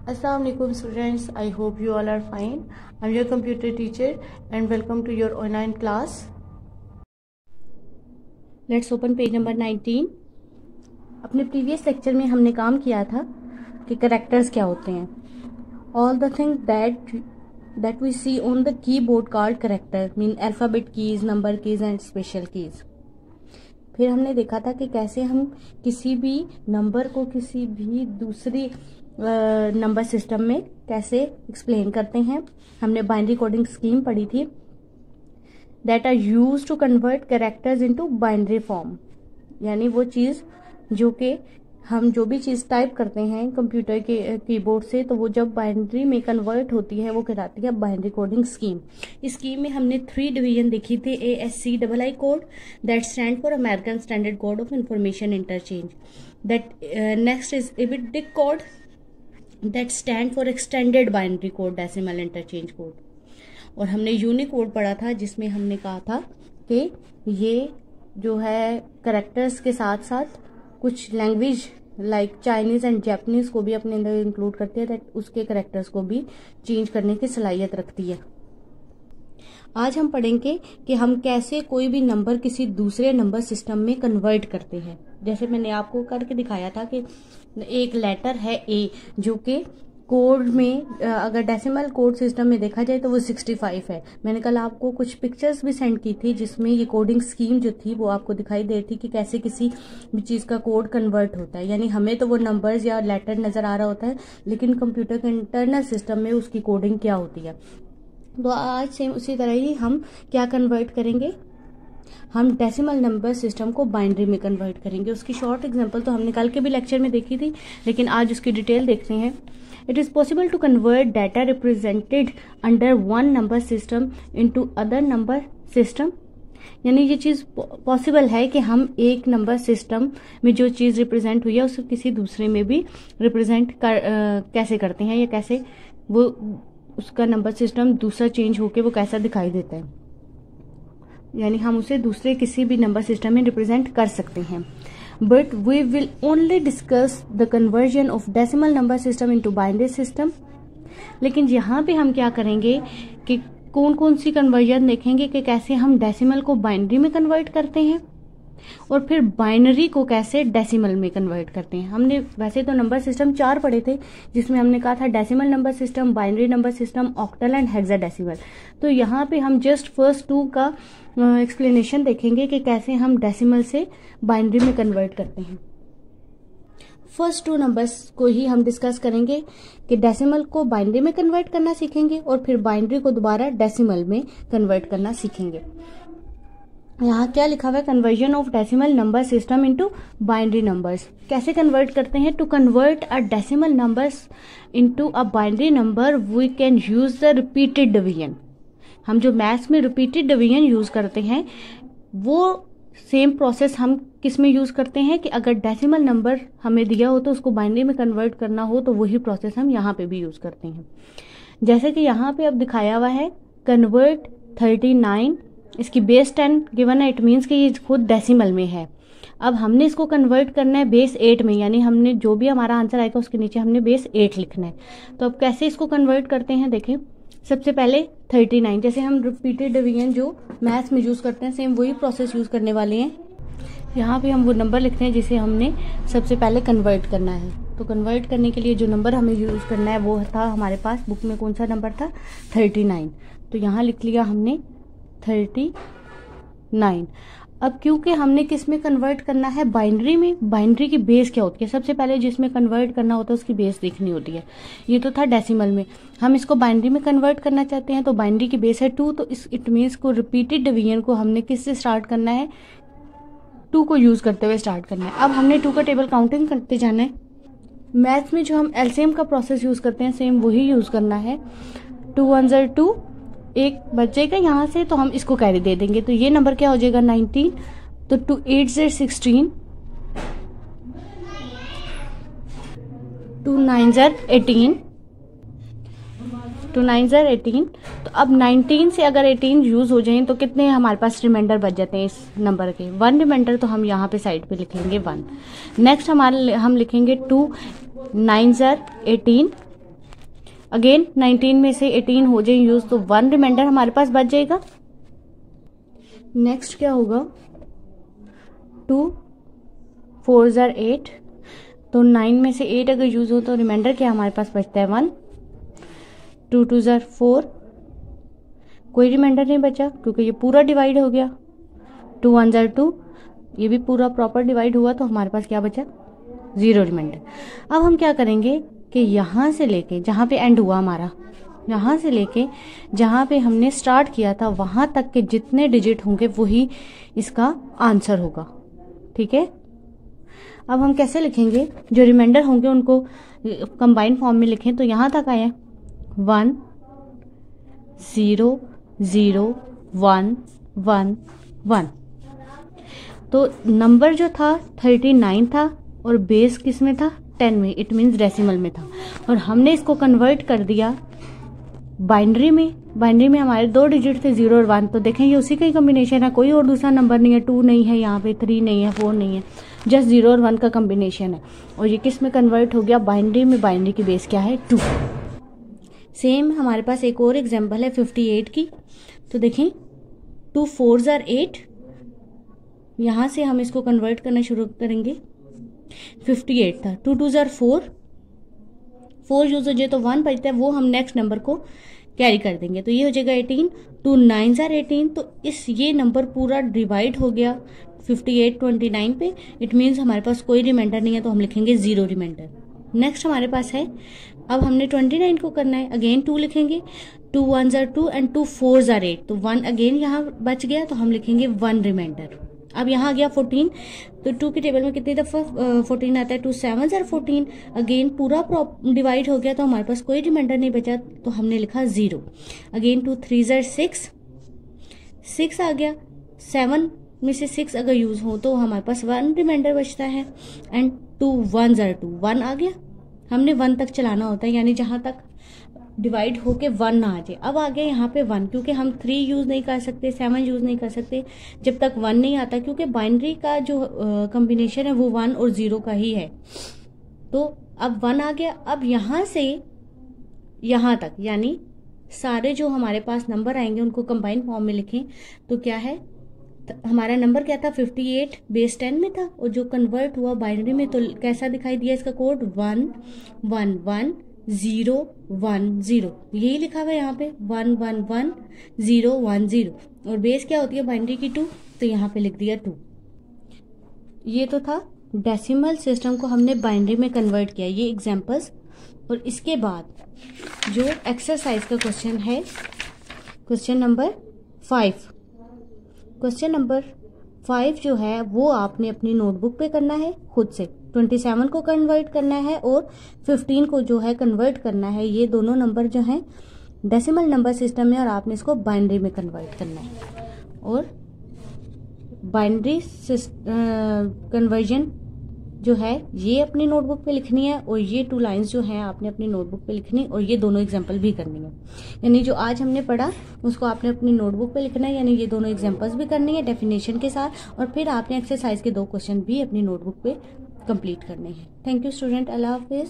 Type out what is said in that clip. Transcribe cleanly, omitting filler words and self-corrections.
Assalamualaikum students, I hope you all are fine. I'm your computer teacher and welcome to your online class. Let's open page number 19. अपने previous lecture में हमने काम किया था कि characters क्या होते हैं. All the things that we see on the keyboard called character mean alphabet keys, number keys and special keys. फिर हमने देखा था कि कैसे हम किसी भी नंबर को किसी भी दूसरी नंबर सिस्टम में कैसे एक्सप्लेन करते हैं. हमने बाइनरी कोडिंग स्कीम पढ़ी थी. That are use to convert characters into binary form, यानी वो चीज़ जो कि हम जो भी चीज़ टाइप करते हैं कंप्यूटर के कीबोर्ड से, तो वो जब बाइनरी में कन्वर्ट होती है वो कहलाती है बाइनरी कोडिंग स्कीम. इस स्कीम में हमने 3 डिवीजन देखी थी. ASCII code that stand for American standard code of information interchange. That next is EBIDIC code that stand for extended binary code decimal interchange code. और हमने यूनिकोड पढ़ा था जिसमें हमने कहा था कि ये जो है कैरेक्टर्स के साथ साथ कुछ language like Chinese and Japanese को भी अपने अंदर इंक्लूड करती है. दैट उसके कैरेक्टर्स को भी चेंज करने की सलाहियत रखती है. आज हम पढ़ेंगे कि हम कैसे कोई भी नंबर किसी दूसरे नंबर सिस्टम में कन्वर्ट करते हैं. जैसे मैंने आपको करके दिखाया था कि एक लेटर है A जो कि कोड में अगर डेसिमल कोड सिस्टम में देखा जाए तो वो 65 है. मैंने कल आपको कुछ पिक्चर्स भी सेंड की थी जिसमें ये कोडिंग स्कीम जो थी वो आपको दिखाई दे रही थी कि कैसे किसी भी चीज़ का कोड कन्वर्ट होता है. यानी हमें तो वो नंबर्स या लेटर नज़र आ रहा होता है, लेकिन कंप्यूटर के इंटरनल सिस्टम में उसकी कोडिंग क्या होती है. तो आज सेम उसी तरह ही हम क्या कन्वर्ट करेंगे, हम डेसिमल नंबर सिस्टम को बाइनरी में कन्वर्ट करेंगे. उसकी शॉर्ट एग्जांपल तो हमने कल के भी लेक्चर में देखी थी, लेकिन आज उसकी डिटेल देखते हैं. It is possible to convert data represented under one number system into other number system. यानी ये चीज़ पॉसिबल है कि हम एक नंबर सिस्टम में जो चीज़ रिप्रेजेंट हुई है उसको किसी दूसरे में भी रिप्रेजेंट कैसे करते हैं, या कैसे वो उसका नंबर सिस्टम दूसरा चेंज होके वो कैसा दिखाई देता है. यानी हम उसे दूसरे किसी भी नंबर सिस्टम में रिप्रेजेंट कर सकते हैं. But we will only discuss the conversion of decimal number system into binary system. लेकिन यहाँ पे हम क्या करेंगे कि कौन कौन सी कन्वर्जन देखेंगे कि कैसे हम डेसिमल को बाइनरी में कन्वर्ट करते हैं और फिर बाइनरी को कैसे डेसिमल में कन्वर्ट करते हैं. हमने वैसे तो नंबर सिस्टम 4 पढ़े थे जिसमें हमने कहा था decimal number system, binary number system, octal and hexadecimal. तो यहाँ पे हम जस्ट फर्स्ट 2 का एक्सप्लेनेशन देखेंगे कि कैसे हम डेसिमल से बाइनरी में कन्वर्ट करते हैं. फर्स्ट 2 नंबर्स को ही हम डिस्कस करेंगे कि डेसिमल को बाइनरी में कन्वर्ट करना सीखेंगे और फिर बाइनरी को दोबारा डेसिमल में कन्वर्ट करना सीखेंगे. यहाँ क्या लिखा हुआ है, conversion of decimal number system into binary numbers. कैसे कन्वर्ट करते हैं. To convert a decimal numbers into a binary number we can use the repeated division. हम जो मैथ्स में रिपीटेड डिवीजन यूज करते हैं वो सेम प्रोसेस हम किस में यूज करते हैं कि अगर डेसिमल नंबर हमें दिया हो तो उसको बाइनरी में कन्वर्ट करना हो तो वही प्रोसेस हम यहाँ पे भी यूज करते हैं. जैसे कि यहाँ पे अब दिखाया हुआ है कन्वर्ट 39. इसकी बेस 10 गिवन है. इट मीन्स कि ये खुद डेसिमल में है. अब हमने इसको कन्वर्ट करना है बेस 8 में, यानी हमने जो भी हमारा आंसर आएगा उसके नीचे हमने बेस 8 लिखना है. तो अब कैसे इसको कन्वर्ट करते हैं देखें. सबसे पहले 39, जैसे हम रिपीटेड डिवीजन जो मैथ्स में यूज़ करते हैं सेम वही प्रोसेस यूज़ करने वाले हैं. यहाँ पे हम वो नंबर लिखते हैं जिसे हमने सबसे पहले कन्वर्ट करना है. तो कन्वर्ट करने के लिए जो नंबर हमें यूज़ करना है वो था हमारे पास बुक में कौन सा नंबर था, 39. तो यहाँ लिख लिया हमने 39. अब क्योंकि हमने किस में कन्वर्ट करना है, बाइनरी में. बाइनरी की बेस क्या होती है, सबसे पहले जिसमें कन्वर्ट करना होता है उसकी बेस देखनी होती है. ये तो था डेसिमल में, हम इसको बाइनरी में कन्वर्ट करना चाहते हैं तो बाइनरी की बेस है 2. तो इट मीन्स को रिपीटेड डिवीजन को हमने किससे स्टार्ट करना है, 2 को यूज करते हुए स्टार्ट करना है. अब हमने 2 का टेबल काउंटिंग करते जाना है. मैथ्स में जो हम एलसीएम का प्रोसेस यूज करते हैं सेम वही यूज करना है. 2 1 ज़र 2, एक बचेगा यहाँ से तो हम इसको कैरी दे देंगे. तो ये नंबर क्या हो जाएगा 19. तो 2 8 ज़र 16, 2 9 ज़र 18, 2 9 ज़र 18. तो अब 19 से अगर 18 यूज हो जाए तो कितने हमारे पास रिमाइंडर बच जाते हैं इस नंबर के, 1 रिमाइंडर. तो हम यहाँ पे साइड पे लिखेंगे 1. नेक्स्ट हम लिखेंगे 2 9 ज़र 18, अगेन 19 में से 18 हो जाए यूज तो 1 रिमाइंडर हमारे पास बच जाएगा। नेक्स्ट क्या होगा, 2 4 8, तो 9 में से 8 अगर यूज हो तो रिमाइंडर क्या हमारे पास बचता है 1। 2 2 4, कोई रिमाइंडर नहीं बचा क्योंकि ये पूरा डिवाइड हो गया। 2 1 2, ये भी पूरा प्रॉपर डिवाइड हुआ तो हमारे पास क्या बचा, 0 रिमाइंडर। अब हम क्या करेंगे कि यहाँ से लेके जहाँ पे एंड हुआ हमारा, यहाँ से लेके जहाँ पे हमने स्टार्ट किया था वहाँ तक के जितने डिजिट होंगे वही इसका आंसर होगा। ठीक है, अब हम कैसे लिखेंगे, जो रिमाइंडर होंगे उनको कंबाइंड फॉर्म में लिखें। तो यहाँ तक आए 1 0 0 1 1 1, तो नंबर जो था 39 था और बेस किस में था, 10 में, इट मीन्स डेसिमल में था। और हमने इसको कन्वर्ट कर दिया बाइनरी में। बाइनरी में हमारे 2 डिजिट थे 0 और 1, तो देखें ये उसी का ही कॉम्बिनेशन है, कोई और दूसरा नंबर नहीं है, 2 नहीं है यहाँ पे, 3 नहीं है, 4 नहीं है, जस्ट 0 और 1 का कॉम्बिनेशन है। और ये किस में कन्वर्ट हो गया, बाइनरी में। बाइनरी की बेस क्या है, 2। सेम हमारे पास एक और एग्जाम्पल है 58 की, तो देखें 2 4 8, यहाँ से हम इसको कन्वर्ट करना शुरू करेंगे। 58 था, 2 2 4, 4 यूज हो जाए तो 1 बचता है, वो हम नेक्स्ट नंबर को कैरी कर देंगे, तो ये हो जाएगा 18। 2 9 18, तो इस ये नंबर पूरा डिवाइड हो गया 58 29 पे, इट मीन्स हमारे पास कोई रिमाइंडर नहीं है तो हम लिखेंगे 0 रिमाइंडर। नेक्स्ट हमारे पास है, अब हमने 29 को करना है, अगेन 2 लिखेंगे। 2 1 2 एंड 2 4 8, तो 1 अगेन यहाँ बच गया तो हम लिखेंगे 1 रिमाइंडर। अब यहाँ आ गया 14, तो 2 की टेबल में कितनी दफ़ा 14 आता है, 2 7 14, अगेन पूरा डिवाइड हो गया तो हमारे पास कोई रिमाइंडर नहीं बचा तो हमने लिखा 0। अगेन 2 3 6, 6 आ गया, 7 में से 6 अगर यूज हो तो हमारे पास 1 रिमाइंडर बचता है। एंड 2 1 2, 1 आ गया, हमने 1 तक चलाना होता है, यानी जहां तक डिवाइड होके 1 ना आ जाए। अब आ गया यहाँ पे 1, क्योंकि हम 3 यूज नहीं कर सकते, 7 यूज नहीं कर सकते जब तक 1 नहीं आता, क्योंकि बाइनरी का जो कॉम्बिनेशन है वो 1 और 0 का ही है। तो अब 1 आ गया, अब यहाँ से यहाँ तक यानी सारे जो हमारे पास नंबर आएंगे उनको कंबाइन फॉर्म में लिखें तो क्या है, हमारा नंबर क्या था 58 बेस 10 में था, और जो कन्वर्ट हुआ बाइनरी में तो कैसा दिखाई दिया इसका कोड 1 1 1 0 1 0, यही लिखा हुआ है यहाँ पे 1 1 1 0 1 0, और बेस क्या होती है बाइनरी की 2, तो यहाँ पे लिख दिया 2। ये तो था डेसिमल सिस्टम को हमने बाइनरी में कन्वर्ट किया, ये एग्जांपल्स। और इसके बाद जो एक्सरसाइज का क्वेश्चन है, क्वेश्चन नंबर 5, क्वेश्चन नंबर 5 जो है वो आपने अपनी नोटबुक पे करना है खुद से। 27 को कन्वर्ट करना है और 15 को जो है कन्वर्ट करना है। ये दोनों नंबर जो हैं डेसिमल नंबर सिस्टम में, और आपने इसको बाइनरी में कन्वर्ट करना है। और बाइनरी कन्वर्जन जो है ये अपनी नोटबुक पे लिखनी है, और ये 2 लाइंस जो हैं आपने अपनी नोटबुक पे लिखनी, और ये दोनों एग्जांपल भी करनी है। यानी जो आज हमने पढ़ा उसको आपने अपनी नोटबुक पे लिखना है, यानी ये दोनों एग्जांपल्स भी करनी है डेफिनेशन के साथ, और फिर आपने एक्सरसाइज के 2 क्वेश्चन भी अपनी नोटबुक पे कंप्लीट करने हैं। थैंक यू स्टूडेंट, अल्लाह हाफिज़।